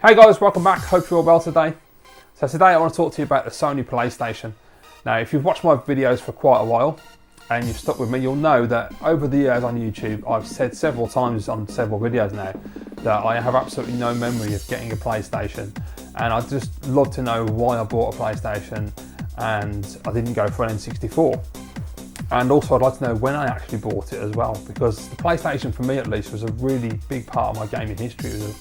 Hey guys, welcome back. Hope you're all well today. So today I want to talk to you about the Sony Playstation. Now, if you've watched my videos for quite a while and you've stuck with me, you'll know that over the years on YouTube, I've said several times on several videos now that I have absolutely no memory of getting a PlayStation. And I'd just love to know why I bought a PlayStation and I didn't go for an N64. And also I'd like to know when I actually bought it as well, because the PlayStation, for me at least, was a really big part of my gaming history. It was a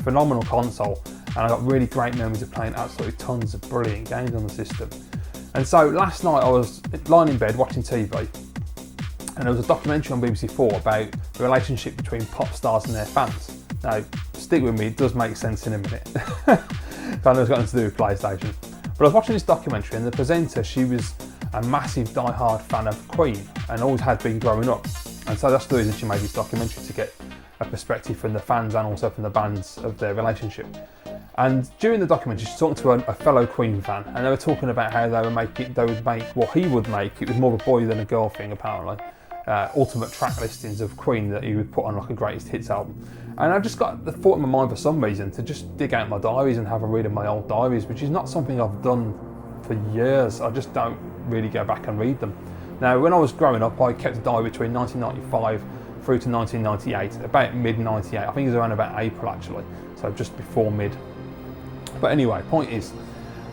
phenomenal console, and I got really great memories of playing absolutely tons of brilliant games on the system. And so last night I was lying in bed watching TV, and there was a documentary on BBC4 about the relationship between pop stars and their fans. Now, stick with me, it does make sense in a minute. I know it's got nothing to do with PlayStation. But I was watching this documentary, and the presenter, she was a massive die-hard fan of Queen, and always had been growing up. And so that's the reason she made this documentary, to get a perspective from the fans and also from the bands of their relationship. And during the documentary, she's talking to a fellow Queen fan, and they were talking about how they would make what he would make. It was more of a boy than a girl thing, apparently. Ultimate track listings of Queen that he would put on like a greatest hits album. And I just got the thought in my mind for some reason to just dig out my diaries and have a read of my old diaries, which is not something I've done for years. I just don't really go back and read them. Now, when I was growing up, I kept a diary between 1995 through to 1998, about mid-98. I think it was around about April actually, so just before mid. But anyway, point is,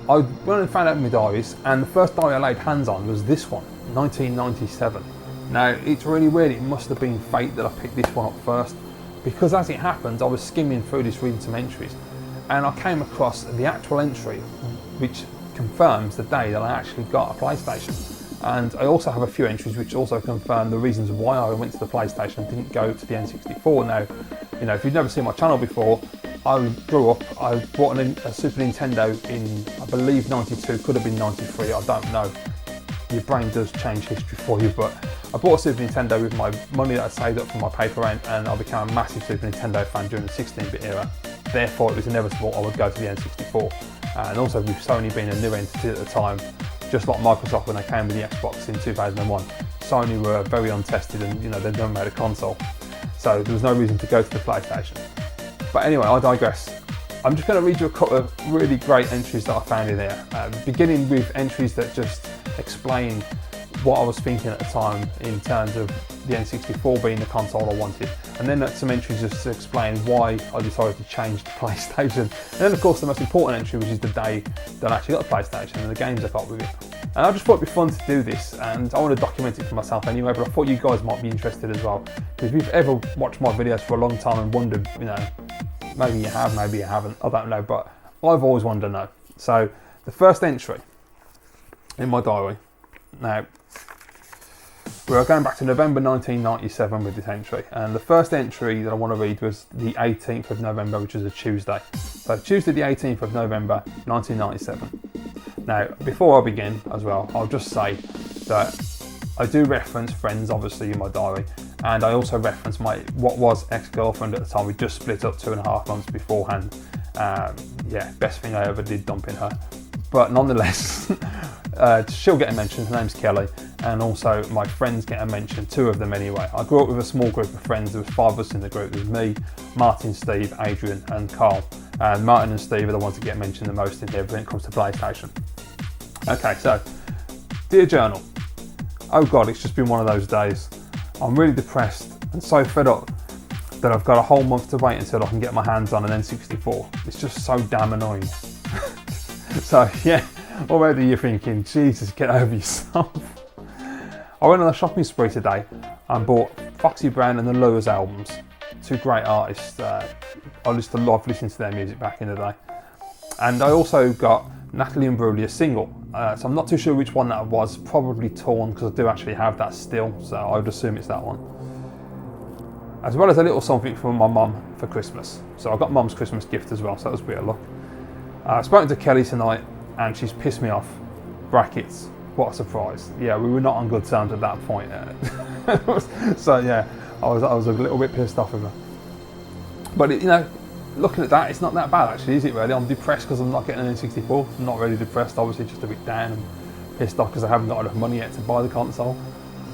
I went and found out my diaries, and the first diary I laid hands on was this one, 1997. Now, it's really weird, it must have been fate that I picked this one up first, because as it happened, I was skimming through this, reading some entries, and I came across the actual entry which confirms the day that I actually got a PlayStation. And I also have a few entries which also confirm the reasons why I went to the PlayStation and didn't go to the N64. Now, you know, if you've never seen my channel before, I grew up, I bought a Super Nintendo in, I believe, 92, could have been 93, I don't know. Your brain does change history for you, but I bought a Super Nintendo with my money that I saved up from my paper round, and I became a massive Super Nintendo fan during the 16-bit era. Therefore, it was inevitable I would go to the N64. And also, with Sony being a new entity at the time, just like Microsoft when they came with the Xbox in 2001, Sony were very untested, and you know, they'd never made a console, so there was no reason to go to the PlayStation. But anyway, I digress. I'm just going to read you a couple of really great entries that I found in here, beginning with entries that just explain what I was thinking at the time in terms of the N64 being the console I wanted, and then some entries just to explain why I decided to change to PlayStation, and then of course the most important entry, which is the day that I actually got the PlayStation and the games I got with it. And I just thought it'd be fun to do this, and I want to document it for myself anyway, but I thought you guys might be interested as well. If you've ever watched my videos for a long time and wondered, you know, maybe you have, maybe you haven't, I don't know, but I've always wanted to know. So the first entry in my diary, now we're going back to November 1997 with this entry, and the first entry that I want to read was the 18th of November, which was a Tuesday. So Tuesday the 18th of November 1997. Now, before I begin as well, I'll just say that I do reference friends obviously in my diary, and I also reference my what was ex-girlfriend at the time. We just split up 2.5 months beforehand. Yeah, best thing I ever did, dumping her. But nonetheless, she'll get a mention. Her name's Kelly, and also my friends get a mention, 2 of them anyway. I grew up with a small group of friends. There was 5 of us in the group. There was me, Martin, Steve, Adrian and Carl. And Martin and Steve are the ones that get mentioned the most in here when it comes to PlayStation. Okay, so, dear journal, oh God, it's just been one of those days. I'm really depressed and so fed up that I've got a whole month to wait until I can get my hands on an N64. It's just so damn annoying. So yeah, already you're thinking, Jesus, get over yourself. I went on a shopping spree today and bought Foxy Brown and the Lures albums, 2 great artists. I used to love listening to their music back in the day. And I also got Natalie Imbruglia's single, so I'm not too sure which one that was, probably Torn, because I do actually have that still, so I would assume it's that one. As well as a little something from my mum for Christmas. So I got mum's Christmas gift as well, so that was a bit of luck. I've spoken to Kelly tonight, and she's pissed me off. Brackets, what a surprise. Yeah, we were not on good terms at that point. So yeah, I was a little bit pissed off with her. But you know, looking at that, it's not that bad actually, is it really? I'm depressed because I'm not getting an N64. I'm not really depressed, obviously, just a bit down and pissed off because I haven't got enough money yet to buy the console.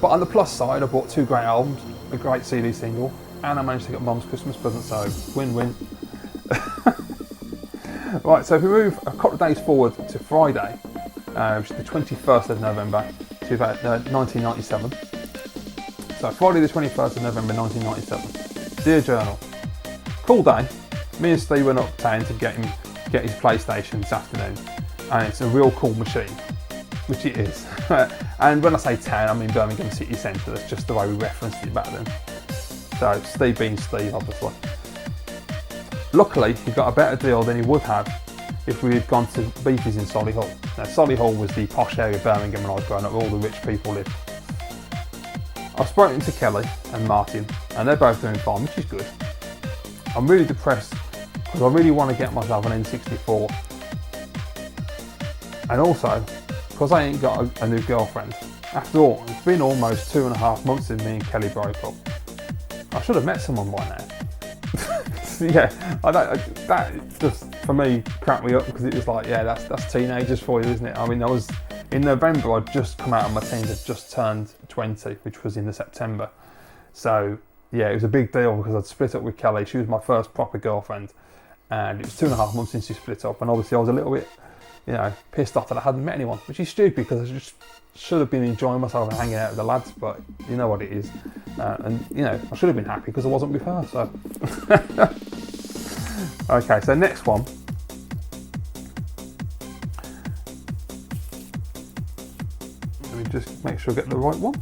But on the plus side, I bought 2 great albums, a great CD single, and I managed to get mum's Christmas present, so win-win. Right, so if we move a couple of days forward to Friday, which is the 21st of November, 1997. So Friday the 21st of November 1997. Dear Journal, cool day. Me and Steve went uptown to get his PlayStation this afternoon, and it's a real cool machine, which it is. And when I say town, I mean Birmingham city centre. That's just the way we referenced it back then. So Steve being Steve, obviously. Luckily, he got a better deal than he would have if we had gone to Beefy's in Solihull. Now, Solihull was the posh area of Birmingham when I was growing up, where all the rich people lived. I've spoken to Kelly and Martin, and they're both doing fine, which is good. I'm really depressed because I really want to get myself an N64, and also because I ain't got a new girlfriend. After all, it's been almost 2.5 months since me and Kelly broke up. I should have met someone by now. Yeah, that just for me cracked me up, because it was like, yeah, that's teenagers for you, isn't it? I mean, I was in November, I'd just come out of my teens, I'd just turned 20, which was in the September. So yeah, it was a big deal because I'd split up with Kelly. She was my first proper girlfriend, and it was 2.5 months since we split up. And obviously, I was a little bit, pissed off that I hadn't met anyone, which is stupid because I just should have been enjoying myself and hanging out with the lads. But you know what it is, and I should have been happy because I wasn't with her. So okay, so next one. Let me just make sure I get the right one.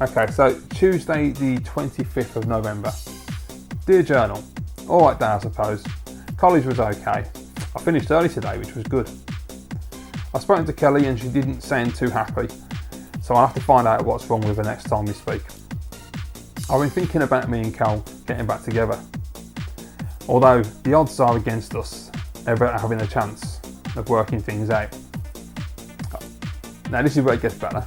Okay, so Tuesday the 25th of November. Dear Journal, alright day I suppose. College was okay. I finished early today, which was good. I've spoken to Kelly and she didn't sound too happy, so I'll have to find out what's wrong with her next time we speak. I've been thinking about me and Cal getting back together, although the odds are against us ever having a chance of working things out. Now this is where it gets better.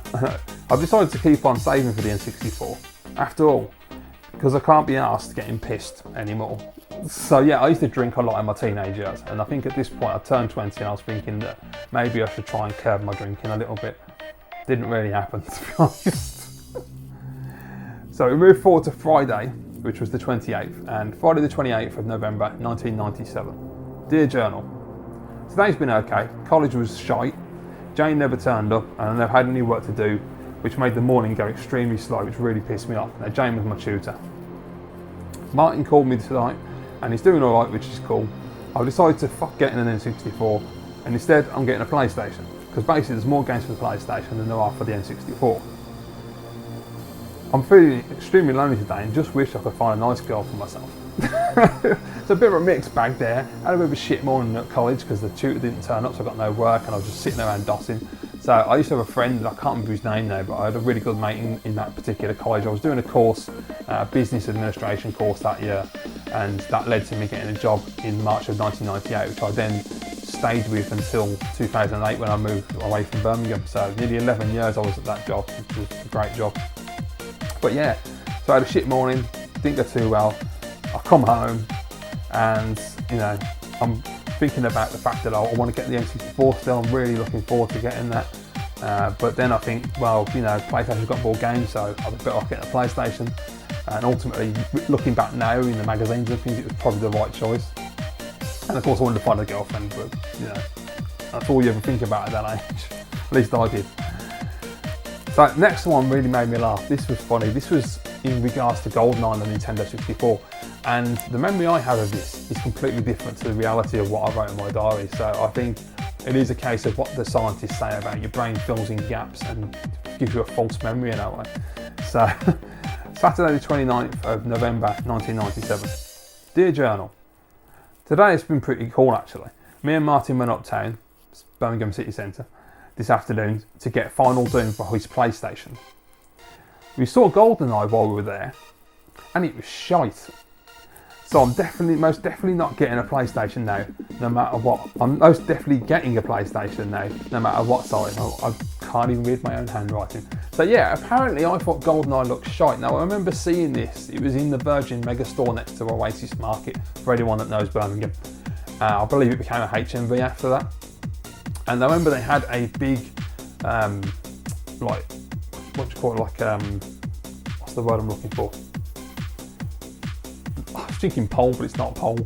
I've decided to keep on saving for the N64. After all, because I can't be asked getting pissed anymore. So yeah, I used to drink a lot in my teenage years, and I think at this point I turned 20 and I was thinking that maybe I should try and curb my drinking a little bit. Didn't really happen, to be honest. So we moved forward to Friday, which was the 28th, and Friday the 28th of November 1997. Dear Journal, today's been okay. College was shite. Jane never turned up, and I never had any work to do, which made the morning go extremely slow, which really pissed me off. Now, Jane was my tutor. Martin called me tonight, and he's doing alright, which is cool. I've decided to fuck getting an N64, and instead I'm getting a PlayStation, because basically there's more games for the PlayStation than there are for the N64. I'm feeling extremely lonely today and just wish I could find a nice girl for myself. It's a bit of a mixed bag there. I had a bit of a shit morning at college because the tutor didn't turn up, so I got no work and I was just sitting around dossing. So I used to have a friend, I can't remember his name now, but I had a really good mate in that particular college. I was doing a course, a business administration course that year, and that led to me getting a job in March of 1998, which I then stayed with until 2008 when I moved away from Birmingham. So nearly 11 years I was at that job, which was a great job. But yeah, so I had a shit morning, didn't go too well. I come home and, I'm thinking about the fact that I want to get the N64 still. I'm really looking forward to getting that. But then I think, well, PlayStation's got more games, so I'd be better off getting a PlayStation. And ultimately, looking back now in the magazines, I think it was probably the right choice. And of course, I wanted to find a girlfriend, but, that's all you ever think about at that age. At least I did. So next one really made me laugh. This was funny. This was in regards to GoldenEye on the Nintendo 64. And the memory I have of this is completely different to the reality of what I wrote in my diary. So I think it is a case of what the scientists say about your brain fills in gaps and gives you a false memory in that way. So Saturday the 29th of November 1997. Dear Journal, today has been pretty cool actually. Me and Martin went uptown, Birmingham City Centre, this afternoon to get Final Doom for his PlayStation. We saw GoldenEye while we were there, and it was shite. So I'm most definitely not getting a PlayStation now, no matter what. I'm most definitely getting a PlayStation now, no matter what size. I can't even read my own handwriting. So yeah, apparently I thought GoldenEye looked shite. Now I remember seeing this. It was in the Virgin Megastore next to Oasis Market, for anyone that knows Birmingham. I believe it became a HMV after that. And I remember they had a big, what do you call it, what's the word I'm looking for? thinking pole, but it's not pole.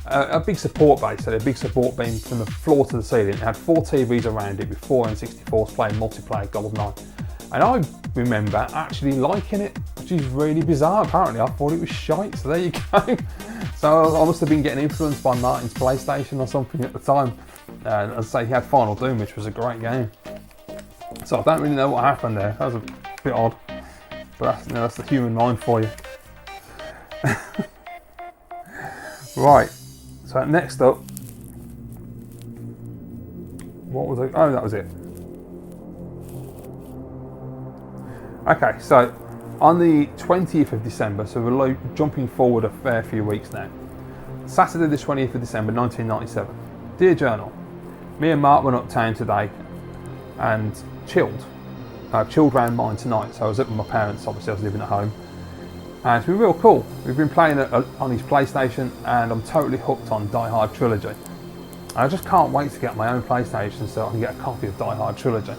A big support base, so a big support beam from the floor to the ceiling. It had 4 TVs around it with 4 N64s playing multiplayer GoldenEye. And I remember actually liking it, which is really bizarre. Apparently I thought it was shite, so there you go. So I must have been getting influenced by Martin's PlayStation or something at the time. And as I say, he had Final Doom, which was a great game. So I don't really know what happened there. That was a bit odd. But that's the human mind for you. Right. So next up, what was it? Oh, that was it. Okay, so on the 20th of December, so we're jumping forward a fair few weeks now. Saturday the 20th of December 1997. Dear Journal, me and Mark went uptown today and chilled around mine tonight. So I was up with my parents, obviously I was living at home. And it's been real cool. We've been playing on his PlayStation and I'm totally hooked on Die Hard Trilogy. And I just can't wait to get my own PlayStation so I can get a copy of Die Hard Trilogy.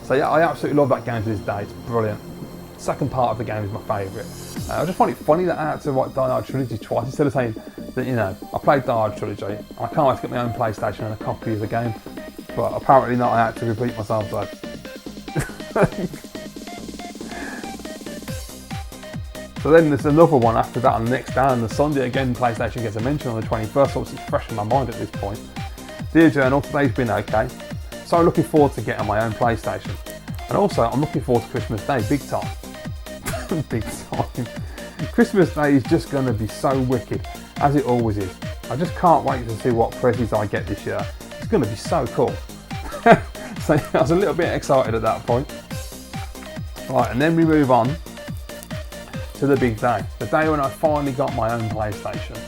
So yeah, I absolutely love that game to this day, it's brilliant. The second part of the game is my favourite. I just find it funny that I had to write Die Hard Trilogy twice instead of saying that, you know, I played Die Hard Trilogy, I can't wait to get my own PlayStation and a copy of the game. But apparently not, I had to repeat myself though. So then there's another one after that on the next day, on the Sunday again, PlayStation gets a mention on the 21st, so it's fresh in my mind at this point. Dear Journal, today's been okay. So I'm looking forward to getting my own PlayStation. And also, I'm looking forward to Christmas Day, big time. Big time. Christmas Day is just going to be so wicked, as it always is. I just can't wait to see what presents I get this year. It's going to be so cool. So I was a little bit excited at that point. Right, and then we move on to the big day, the day when I finally got my own PlayStation.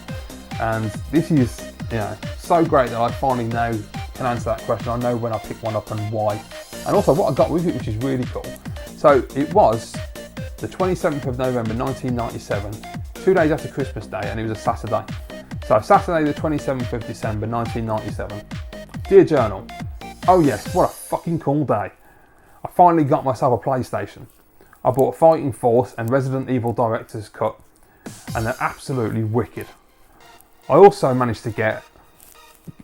And this is, you know, so great that I finally now can answer that question. I know when I pick one up and why. And also what I got with it, which is really cool. So it was the 27th of November 1997, 2 days after Christmas Day, and it was a Saturday. So Saturday the 27th of December 1997. Dear Journal, oh yes, what a fucking cool day. I finally got myself a PlayStation. I bought Fighting Force and Resident Evil Director's Cut, and they're absolutely wicked. I also managed to get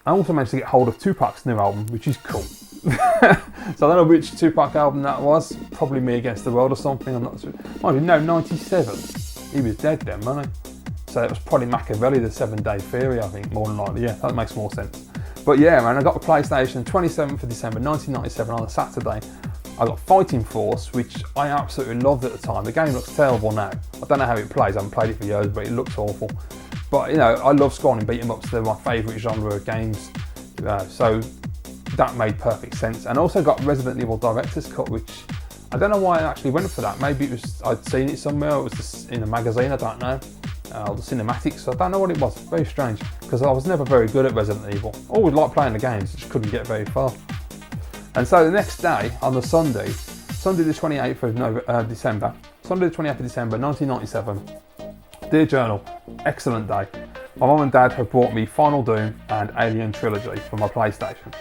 hold of Tupac's new album, which is cool. So I don't know which Tupac album that was, probably Me Against the World or something, I'm not sure. No, 97. He was dead then, wasn't he? So it was probably Machiavelli, the 7-Day Theory, I think, more than likely. Yeah, that makes more sense. But yeah, man, I got the PlayStation 27th of December 1997 on a Saturday. I got Fighting Force, which I absolutely loved at the time. The game looks terrible now. I don't know how it plays, I haven't played it for years, but it looks awful. But you know, I love scoring beat 'em ups, they're my favourite genre of games. So that made perfect sense. And I also got Resident Evil Director's Cut, which I don't know why I actually went for that. Maybe it was, I'd seen it somewhere, it was just in a magazine, I don't know. Or the cinematics, I don't know what it was, very strange. Because I was never very good at Resident Evil. I always liked playing the games, just couldn't get very far. And so the next day, on the Sunday the 28th of December, Sunday the 28th of December 1997, Dear Journal, excellent day. My mum and dad have bought me Final Doom and Alien Trilogy for my PlayStation,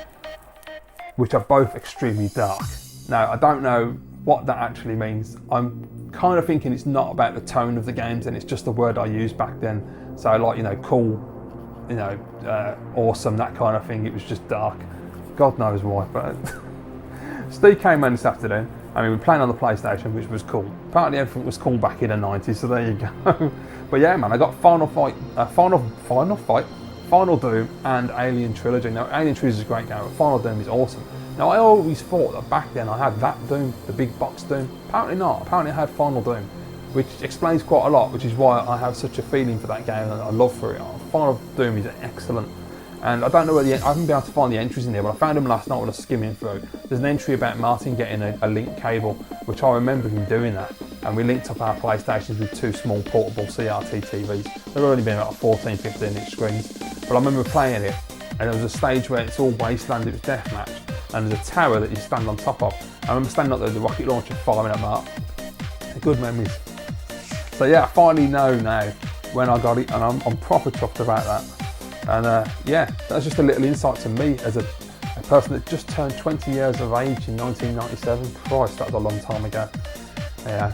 which are both extremely dark. Now, I don't know what that actually means. I'm kind of thinking it's not about the tone of the games and it's just the word I used back then. So like, you know, cool, you know, awesome, that kind of thing. It was just dark. God knows why, but Steve came in this afternoon. I mean, we were playing on the PlayStation, which was cool. Apparently everything was cool back in the 90s, so there you go. But yeah, man, I got Final Doom and Alien Trilogy. Now, Alien Trilogy is a great game, but Final Doom is awesome. Now, I always thought that back then I had that Doom, the big box Doom. Apparently not. Apparently I had Final Doom, which explains quite a lot, which is why I have such a feeling for that game and a love for it. Final Doom is excellent. And I don't know where I haven't been able to find the entries in there, but I found them last night when I was skimming through. There's an entry about Martin getting a link cable, which I remember him doing that. And we linked up our PlayStations with 2 small portable CRT TVs. They've only been about 14, 15 inch screens. But I remember playing it, and there was a stage where it's all wasteland, it was deathmatch. And there's a tower that you stand on top of. I remember standing up there with the rocket launcher firing at Mark. Good memories. So yeah, I finally know now when I got it, and I'm proper chuffed about that. And yeah, that's just a little insight to me as a person that just turned 20 years of age in 1997. Christ, that was a long time ago. Yeah.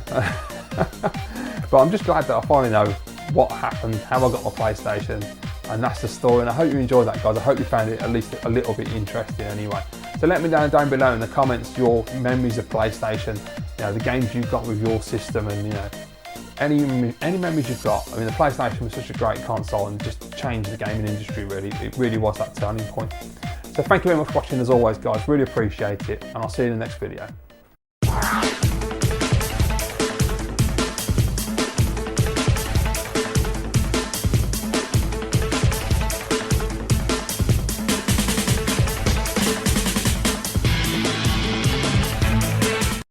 But I'm just glad that I finally know what happened, how I got my PlayStation, and that's the story. And I hope you enjoyed that, guys. I hope you found it at least a little bit interesting anyway. So let me know down below in the comments your memories of PlayStation, you know, the games you've got with your system, and you know, any memories you've got. I mean, the PlayStation was such a great console and just changed the gaming industry, really. It really was that turning point. So thank you very much for watching as always, guys. Really appreciate it, and I'll see you in the next video.